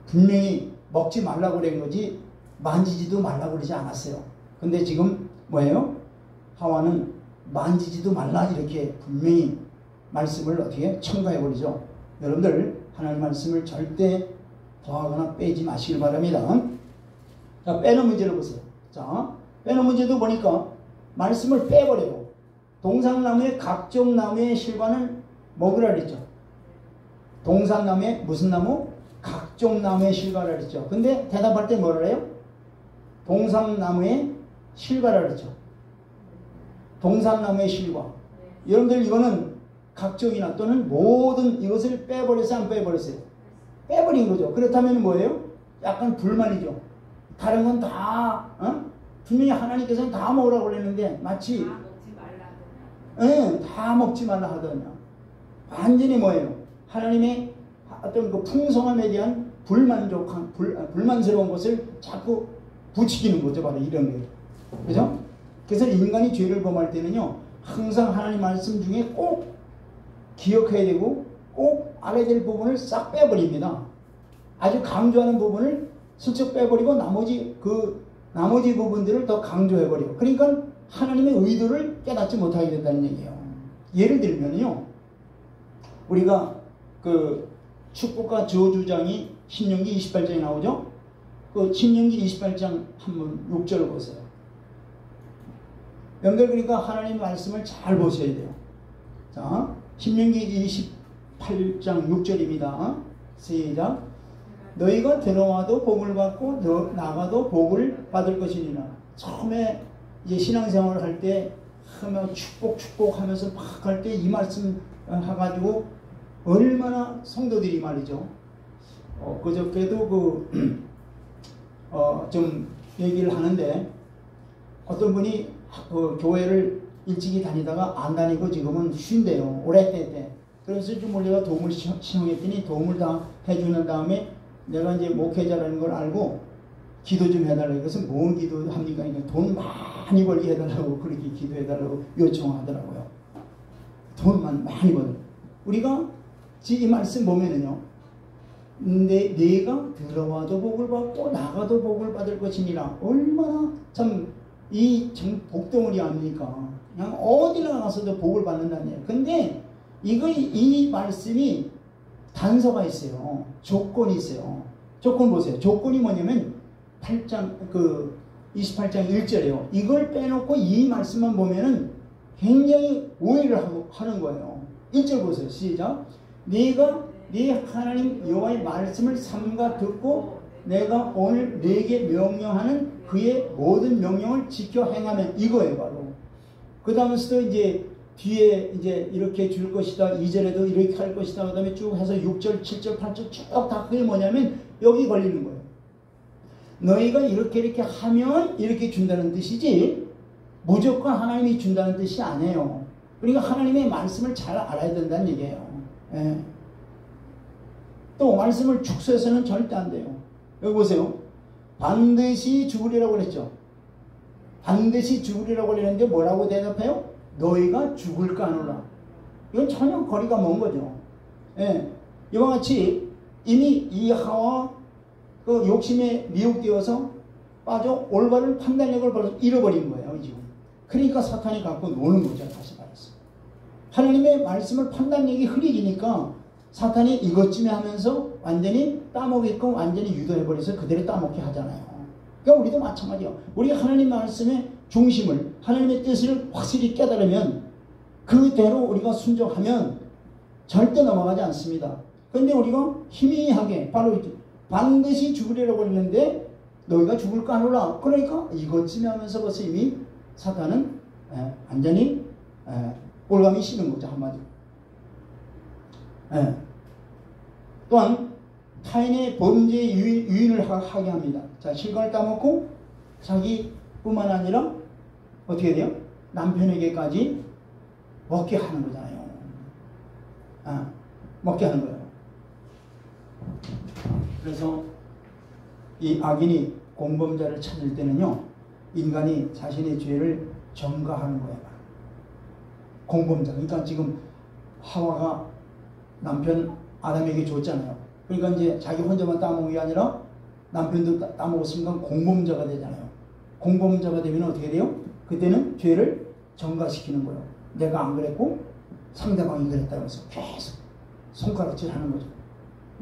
분명히 먹지 말라고 그런 거지 만지지도 말라고 그러지 않았어요. 근데 지금 뭐예요? 하와는 만지지도 말라 이렇게 분명히 말씀을 어떻게 첨가해버리죠. 여러분들 하나님 말씀을 절대 더하거나 빼지 마시길 바랍니다. 자, 빼는 문제를 보세요. 자, 빼는 문제도 보니까 말씀을 빼버려요. 동산나무의 각종 나무의 실과는 먹으라 그랬죠. 동산나무의 무슨 나무? 각종 나무의 실과라 그랬죠. 근데 대답할 때 뭐라 그래요? 동산나무의 실과라 그랬죠. 동산나무의 실과. 여러분들 이거는 각종이나 또는 모든 이것을 빼버렸어요? 안 빼버렸어요? 빼버린 거죠. 그렇다면 뭐예요? 약간 불만이죠. 다른 건 다 분명히 하나님께서는 다 먹으라고 그랬는데 마치 다 먹지 말라 다 먹지 말라 하더냐. 완전히 뭐예요? 하나님의 어떤 그 풍성함에 대한 불만스러운 것을 자꾸 부추기는 거죠. 바로 이런 거예요. 그죠? 그래서 인간이 죄를 범할 때는요, 항상 하나님 말씀 중에 꼭 기억해야 되고 꼭 알아야 될 부분을 싹 빼버립니다. 아주 강조하는 부분을 슬쩍 빼버리고 나머지 부분들을 더 강조해버려요. 그러니까 하나님의 의도를 깨닫지 못하게 된다는 얘기예요. 예를 들면요, 우리가 그 축복과 저주장이 신명기 28장에 나오죠. 그 신명기 28장 한번 6절을 보세요. 여러분들 그러니까 하나님 말씀을 잘 보셔야 돼요. 자, 신명기 28장 6절입니다. 시작. 너희가 들어와도 복을 받고 나가도 복을 받을 것이니라. 처음에 이제 신앙생활을 할 때 하면 축복 하면서 막 할 때 이 말씀 해가지고 얼마나 성도들이 말이죠. 그저께도 좀 얘기를 하는데 어떤 분이 교회를 일찍이 다니다가 안 다니고 지금은 쉰대요. 올해 때. 그래서 좀 우리가 도움을 신청했더니 도움을 다 해주는 다음에 내가 이제 목회자라는 걸 알고 기도 좀 해달라고. 그래서 뭔 기도 합니까? 그러니까 돈 많이 벌게 해달라고 그렇게 기도해달라고 요청하더라고요. 돈만 많이 벌어. 우리가 이 말씀 보면은요, 내가 들어와도 복을 받고 나가도 복을 받을 것이니라. 얼마나 참 복덩어리 아닙니까? 그냥 어디나 가서도 복을 받는다는 얘기예요. 근데 이 말씀이 단서가 있어요. 조건이 있어요. 조건 보세요. 조건이 뭐냐면 28장 1절이에요. 이걸 빼놓고 이 말씀만 보면은 굉장히 오해를 하는 거예요. 1절 보세요. 시작. 네가 네 하나님 여호와의 말씀을 삼가 듣고 내가 오늘 네게 명령하는 그의 모든 명령을 지켜 행하면 이거예요. 바로. 그 다음에서도 이제 뒤에 이제 이렇게 줄 것이다. 2절에도 이렇게 할 것이다. 그 다음에 쭉 해서 6절, 7절, 8절 쭉 다 그게 뭐냐면 여기 걸리는 거예요. 너희가 이렇게 하면 이렇게 준다는 뜻이지 무조건 하나님이 준다는 뜻이 아니에요. 그러니까 하나님의 말씀을 잘 알아야 된다는 얘기예요. 예. 또 말씀을 축소해서는 절대 안 돼요. 여기 보세요. 반드시 죽으리라고 그랬죠. 반드시 죽으리라고 그랬는데 뭐라고 대답해요? 너희가 죽을까노라. 이건 전혀 거리가 먼 거죠. 예. 이와 같이 이미 이 하와 그 욕심에 미혹되어서 빠져 올바른 판단력을 벌써 잃어버린 거예요, 지금. 그러니까 사탄이 갖고 노는 거죠, 다시 말해서. 하나님의 말씀을 판단력이 흐려지니까 사탄이 이것쯤에 하면서 완전히 따먹게끔 완전히 유도해버려서 그대로 따먹게 하잖아요. 그러니까 우리도 마찬가지예요. 우리 하나님 말씀의 중심을, 하나님의 뜻을 확실히 깨달으면 그대로 우리가 순종하면 절대 넘어가지 않습니다. 그런데 우리가 희미하게 바로 반드시 죽으리라고 했는데 너희가 죽을까 하노라. 그러니까 이것쯤에 하면서 벌써 이미 사탄은 완전히 올감이 싫은 거죠, 한마디로. 또한 타인의 범죄에 유인을 하게 합니다. 자, 실과를 따먹고 자기뿐만 아니라 어떻게 돼요? 남편에게까지 먹게 하는 거잖아요. 먹게 하는 거예요. 그래서 이 악인이 공범자를 찾을 때는요, 인간이 자신의 죄를 전가하는 거예요. 공범자. 그러니까 지금 하와가 남편 아담에게 줬잖아요. 그러니까 이제 자기 혼자만 따먹는 게 아니라 남편도 따먹었으니까 공범자가 되잖아요. 공범자가 되면 어떻게 돼요? 그때는 죄를 전가시키는 거예요. 내가 안 그랬고 상대방이 그랬다고 해서 계속 손가락질 하는 거죠.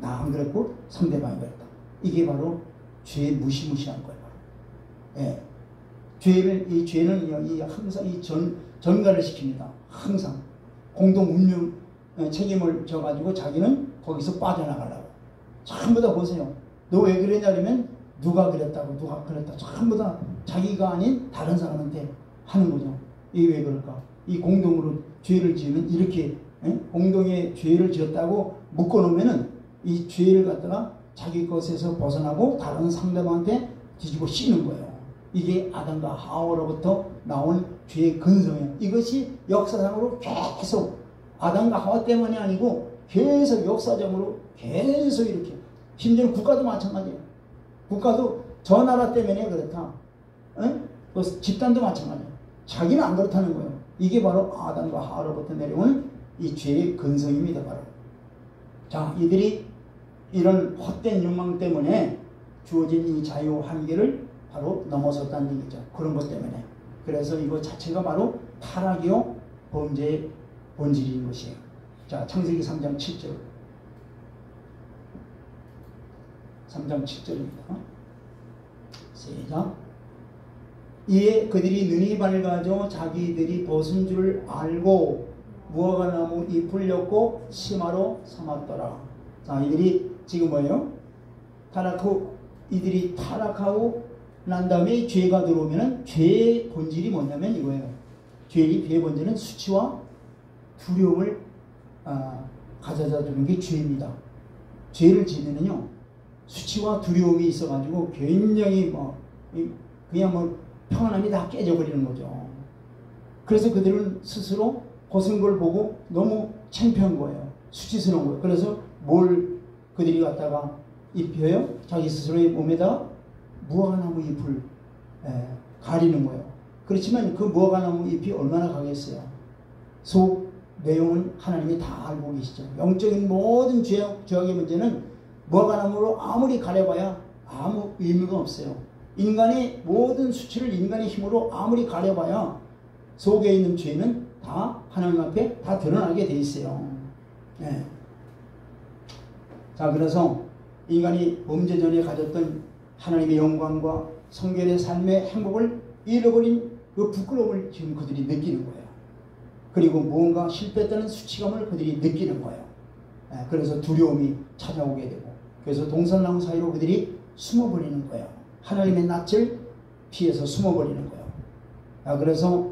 나 안 그랬고 상대방이 그랬다. 이게 바로 죄의 무시무시한 거예요. 예. 이 죄는 항상 전가를 시킵니다. 항상. 공동 운명 책임을 져가지고 자기는 거기서 빠져나가려고. 전부 다 보세요. 너 왜 그러냐 그러면 누가 그랬다고, 누가 그랬다. 전부 다 자기가 아닌 다른 사람한테 하는 거죠. 이게 왜 그럴까? 이 공동으로 죄를 지으면 이렇게 공동의 죄를 지었다고 묶어놓으면은 이 죄를 갖다가 자기 것에서 벗어나고 다른 상대방한테 뒤집어 씌는 거예요. 이게 아담과 하와로부터 나온 죄의 근성이에요. 이것이 역사상으로 계속 아담과 하와 때문이 아니고 계속 역사적으로 계속 이렇게, 심지어 국가도 마찬가지예요. 국가도 저 나라 때문에 그렇다. 또 집단도 마찬가지예요. 자기는 안 그렇다는 거예요. 이게 바로 아담과 하와로부터 내려오는 이 죄의 근성입니다. 바로. 자, 이들이 이런 헛된 욕망 때문에 주어진 이 자유 한계를 바로 넘어섰다는 얘기죠. 그런 것 때문에. 그래서 이거 자체가 바로 타락이요 범죄의 본질인 것이에요. 자, 창세기 3장 7절. 3장 7절입니다. 시작. 이에 그들이 눈이 밝아져 자기들이 벗은 줄 알고 무화과나무 잎을 엮고 치마로 삼았더라. 자, 이들이 지금 뭐예요? 이들이 타락하고 난 다음에 죄가 들어오면 죄의 본질이 뭐냐면 이거예요. 죄의 본질은 수치와 두려움을 가져다 주는 게 죄입니다. 죄를 지으면요, 수치와 두려움이 있어가지고 굉장히 그냥 평안함이 다 깨져버리는 거죠. 그래서 그들은 스스로 벗은 걸 보고 너무 창피한 거예요. 수치스러운 거예요. 그래서 뭘 그들이 갖다가 입혀요? 자기 스스로의 몸에다 무화과나무 잎을 가리는 거예요. 그렇지만 그 무화과나무 잎이 얼마나 강했어요. 속 내용은 하나님이 다 알고 계시죠. 영적인 모든 죄악의 문제는 무화과나무로 아무리 가려봐야 아무 의미가 없어요. 인간의 모든 수치를 인간의 힘으로 아무리 가려봐야 속에 있는 죄는 다 하나님 앞에 다 드러나게 돼 있어요. 네. 자, 그래서 인간이 범죄 전에 가졌던 하나님의 영광과 성결의 삶의 행복을 잃어버린 그 부끄러움을 지금 그들이 느끼는 거예요. 그리고 무언가 실패했다는 수치감을 그들이 느끼는 거예요. 그래서 두려움이 찾아오게 되고, 그래서 동산나무 사이로 그들이 숨어버리는 거예요. 하나님의 낯을 피해서 숨어버리는 거예요. 그래서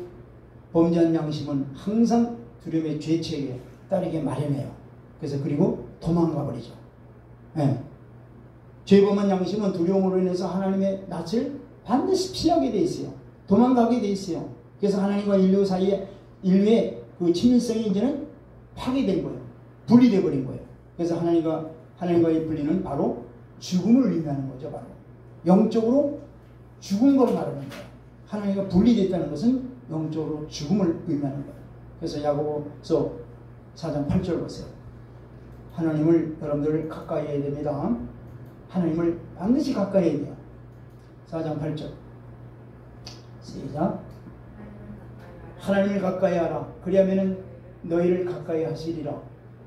범죄한 양심은 항상 두려움의 죄책에 따르게 마련해요. 그래서 그리고 도망가 버리죠. 죄범한 양심은 두려움으로 인해서 하나님의 낯을 반드시 피하게 돼 있어요. 도망가게 돼 있어요. 그래서 하나님과 인류 사이에 인류의 그 친밀성이 이제는 파괴된 거예요. 분리돼 버린 거예요. 그래서 하나님과의 분리는 바로 죽음을 의미하는 거죠. 바로 영적으로 죽은 걸 말하는 거예요. 하나님과 분리됐다는 것은 영적으로 죽음을 의미하는 거예요. 그래서 야고보서 4장 8절 보세요. 하나님을 여러분들 가까이 해야 됩니다. 하나님을 반드시 가까이 해야 돼요. 4장 8절 시작. 하나님을 가까이 하라. 그리하면 너희를 가까이 하시리라.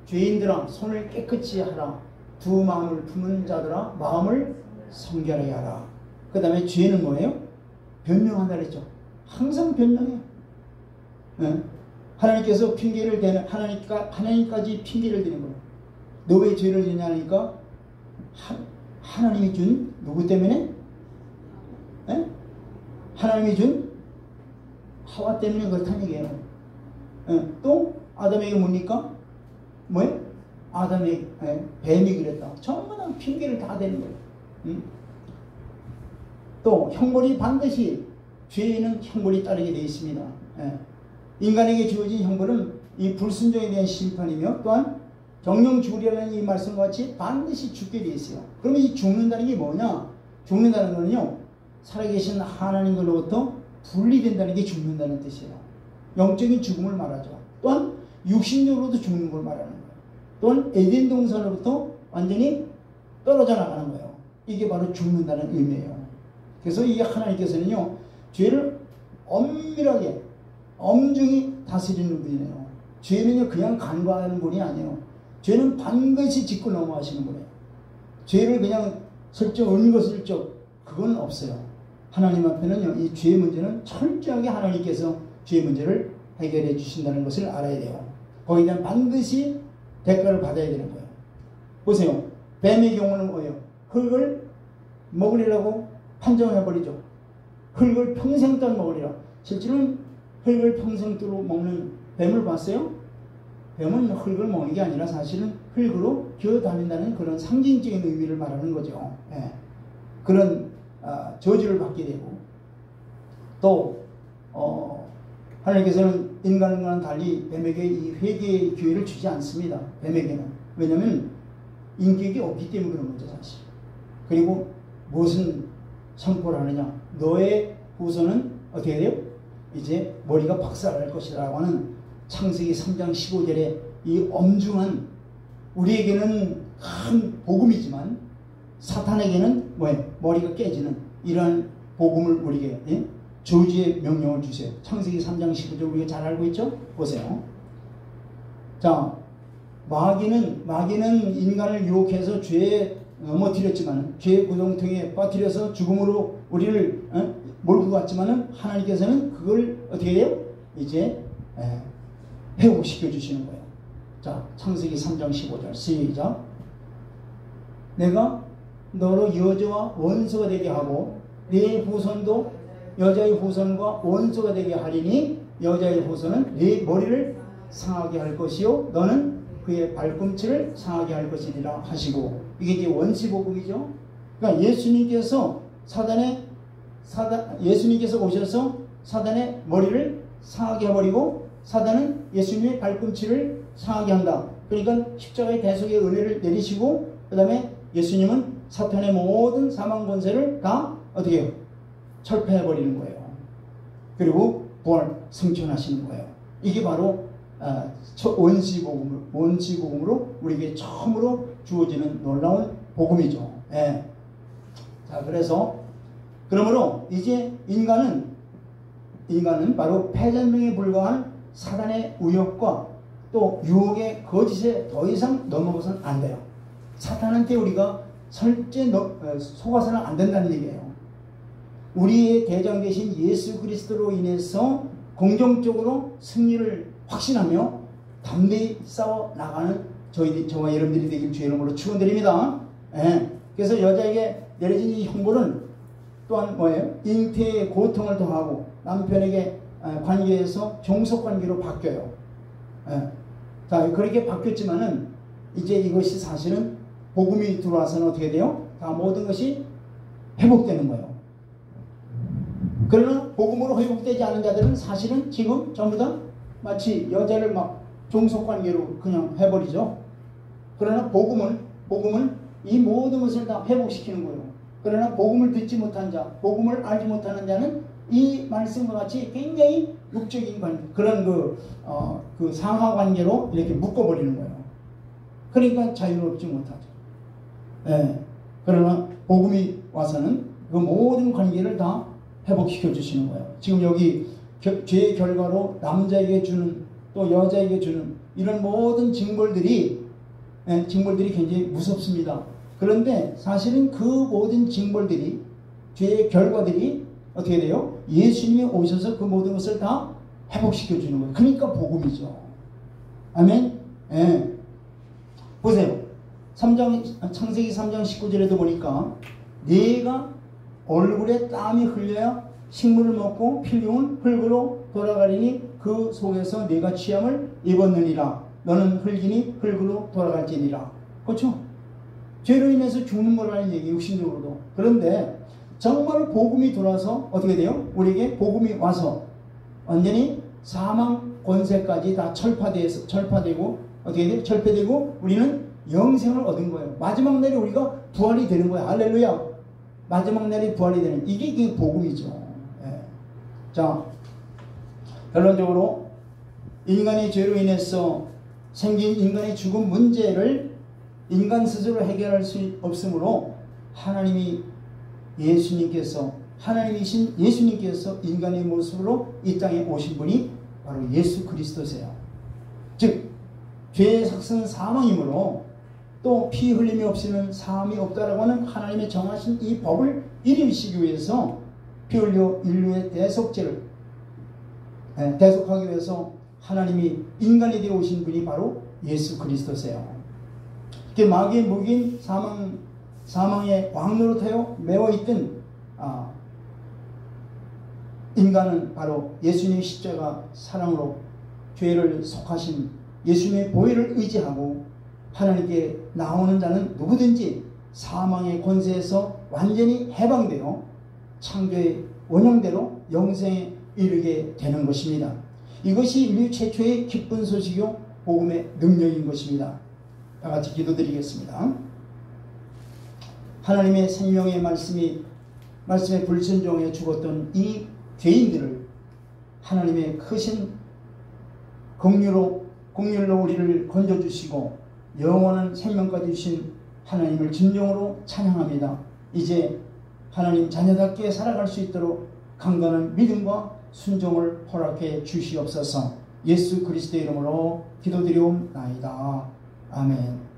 죄인들아 손을 깨끗이 하라. 두 마음을 품은 자들아 마음을 성결하게 하라. 그 다음에 죄는 뭐예요? 변명한다 그랬죠. 항상 변명해요. 네? 하나님께서 핑계를 대는 하나님까지 핑계를 대는 거예요. 너 왜 죄를 지냐 하니까 하나님이 준 누구 때문에? 네? 하나님이 준 하와 때문에 그렇다는 얘기예요. 네? 또 아담에게 뭡니까? 뭐예요? 아담이 뱀이 그랬다. 전부 다 핑계를 다 대는 거예요. 또 형벌이 반드시 죄에는 형벌이 따르게 되어 있습니다. 인간에게 주어진 형벌은 이 불순종에 대한 심판이며 또한 정령 죽으리라는 이 말씀과 같이 반드시 죽게 되어 있어요. 그러면 이 죽는다는 게 뭐냐? 죽는다는 거는요, 살아계신 하나님으로부터 분리된다는 게 죽는다는 뜻이에요. 영적인 죽음을 말하죠. 또한 육신적으로도 죽는 걸 말하는 거예요. 또한 에덴 동산으로부터 완전히 떨어져 나가는 거예요. 이게 바로 죽는다는 의미예요. 그래서 이 하나님께서는요, 죄를 엄밀하게 엄중히 다스리는 분이에요. 죄는요 그냥 간과하는 분이 아니에요. 죄는 반드시 짚고 넘어가시는 분이에요. 죄를 그냥 슬쩍 은거슬쩍 그건 없어요. 하나님 앞에는요 이 죄 문제는 철저하게 하나님께서 죄 문제를 해결해 주신다는 것을 알아야 돼요. 거기에 대한 반드시 대가를 받아야 되는 거예요. 보세요. 뱀의 경우는 뭐예요? 흙을 먹으리라고 판정해버리죠. 흙을 평생 동안 먹으리라. 실제로는 흙을 평생 동안 먹는 뱀을 봤어요? 뱀은 흙을 먹는 게 아니라 사실은 흙으로 기어다닌다는 그런 상징적인 의미를 말하는 거죠. 예. 그런 저주를 받게 되고 또 하나님께서는 인간과는 달리 뱀에게 이 회개의 기회를 주지 않습니다. 뱀에게는. 왜냐하면 인격이 없기 때문에 그런 거죠 사실. 그리고 무슨 선포를 하느냐. 너의 후손은 어떻게 돼요? 이제 머리가 박살날 것이라고 하는 창세기 3장 15절에 이 엄중한 우리에게는 큰 복음이지만 사탄에게는 뭐예요? 머리가 깨지는 이러한 복음을 우리에게 저주의 명령을 주세요. 창세기 3장 15절 우리가 잘 알고 있죠? 보세요. 자, 마귀는 인간을 유혹해서 죄에 넘어뜨렸지만 죄의 구덩텅이에 빠뜨려서 죽음으로 우리를 몰고 갔지만은 하나님께서는 그걸 어떻게 해요? 이제 회복시켜 주시는 거예요. 자, 창세기 3장 15절 시작. 내가 너로 여자와 원수가 되게 하고 네 후손도 여자의 후손과 원수가 되게 하리니 여자의 후손은 네 머리를 상하게 할 것이요 너는 그의 발꿈치를 상하게 할 것이니라 하시고, 이게 이제 원시복음이죠. 그러니까 예수님께서 오셔서 사단의 머리를 상하게 해버리고 사단은 예수님의 발꿈치를 상하게 한다. 그러니까 십자가의 대속의 은혜를 내리시고 그 다음에 예수님은 사탄의 모든 사망 권세를 다 어떻게 해요? 철폐해버리는 거예요. 그리고 부활 승천하시는 거예요. 이게 바로 원시복음으로 우리에게 처음으로 주어지는 놀라운 복음이죠. 예. 자, 그러므로 이제 인간은 바로 패전명에 불과한 사단의 위협과 또 유혹의 거짓에 더 이상 넘어가서는 안 돼요. 사탄한테 우리가 절대 속아서는 안 된다는 얘기예요. 우리의 대장 되신 예수 그리스도로 인해서 공정적으로 승리를 확신하며 담대히 싸워 나가는 저와 여러분들이 되길 주의 이름으로 축원드립니다. 예. 그래서 여자에게 내려진 이 형벌은 또한 뭐예요? 잉태의 고통을 더하고 남편에게 관계에서 종속 관계로 바뀌어요. 예. 자, 그렇게 바뀌었지만은 이제 이것이 사실은 복음이 들어와서는 어떻게 돼요? 다 모든 것이 회복되는 거예요. 그러나 복음으로 회복되지 않은 자들은 사실은 지금 전부 다 마치 여자를 막 종속관계로 그냥 해버리죠. 그러나 복음은 이 모든 것을 다 회복시키는 거예요. 그러나 복음을 듣지 못한 자, 복음을 알지 못하는 자는 이 말씀과 같이 굉장히 육적인 그런 그 상하 관계로 이렇게 묶어버리는 거예요. 그러니까 자유롭지 못하죠. 예. 그러나 복음이 와서는 그 모든 관계를 다 회복시켜 주시는 거예요. 지금 여기 죄의 결과로 남자에게 주는 또 여자에게 주는 이런 모든 징벌들이 굉장히 무섭습니다. 그런데 사실은 그 모든 징벌들이 죄의 결과들이 어떻게 돼요? 예수님이 오셔서 그 모든 것을 다 회복시켜 주는 거예요. 그러니까 복음이죠. 아멘. 예. 보세요. 창세기 3장 19절에도 보니까 네가 얼굴에 땀이 흘려야 식물을 먹고 필경은 흙으로 돌아가리니 그 속에서 네가 취함을 입었느니라. 너는 흙이니 흙으로 돌아갈지니라. 그렇죠? 죄로 인해서 죽는 거라는 얘기, 육신적으로도. 그런데 정말 복음이 돌아서 어떻게 돼요? 우리에게 복음이 와서 완전히 사망 권세까지 다 철파되고 어떻게 돼요? 철폐되고 우리는 영생을 얻은 거예요. 마지막 날에 우리가 부활이 되는 거예요. 할렐루야. 마지막 날에 부활이 되는 이게 복음이죠. 예. 자, 결론적으로 인간의 죄로 인해서 생긴 인간의 죽음 문제를 인간 스스로 해결할 수 없으므로 하나님이신 예수님께서 인간의 모습으로 이 땅에 오신 분이 바로 예수 그리스도세요. 즉 죄의 삭스는 사망이므로 또 피 흘림이 없이는 사함이 없다라고 하는 하나님의 정하신 이 법을 이루시기 위해서 피 흘려 인류의 대속죄를 대속하기 위해서 하나님이 인간이 되어 오신 분이 바로 예수 그리스도세요. 마귀의 무기인 사망의 왕노릇하여 매어있던 인간은 바로 예수님의 십자가 사랑으로 죄를 속하신 예수님의 보혈을 의지하고 하나님께 나오는 자는 누구든지 사망의 권세에서 완전히 해방되어 창조의 원형대로 영생에 이르게 되는 것입니다. 이것이 인류 최초의 기쁜 소식이요 복음의 능력인 것입니다. 다 같이 기도드리겠습니다. 하나님의 생명의 말씀에 불순종해 죽었던 이 죄인들을 하나님의 크신 긍휼로 우리를 건져주시고 영원한 생명까지 주신 하나님을 진정으로 찬양합니다. 이제 하나님 자녀답게 살아갈 수 있도록 강건한 믿음과 순종을 허락해 주시옵소서. 예수 그리스도의 이름으로 기도드리옵나이다. 아멘.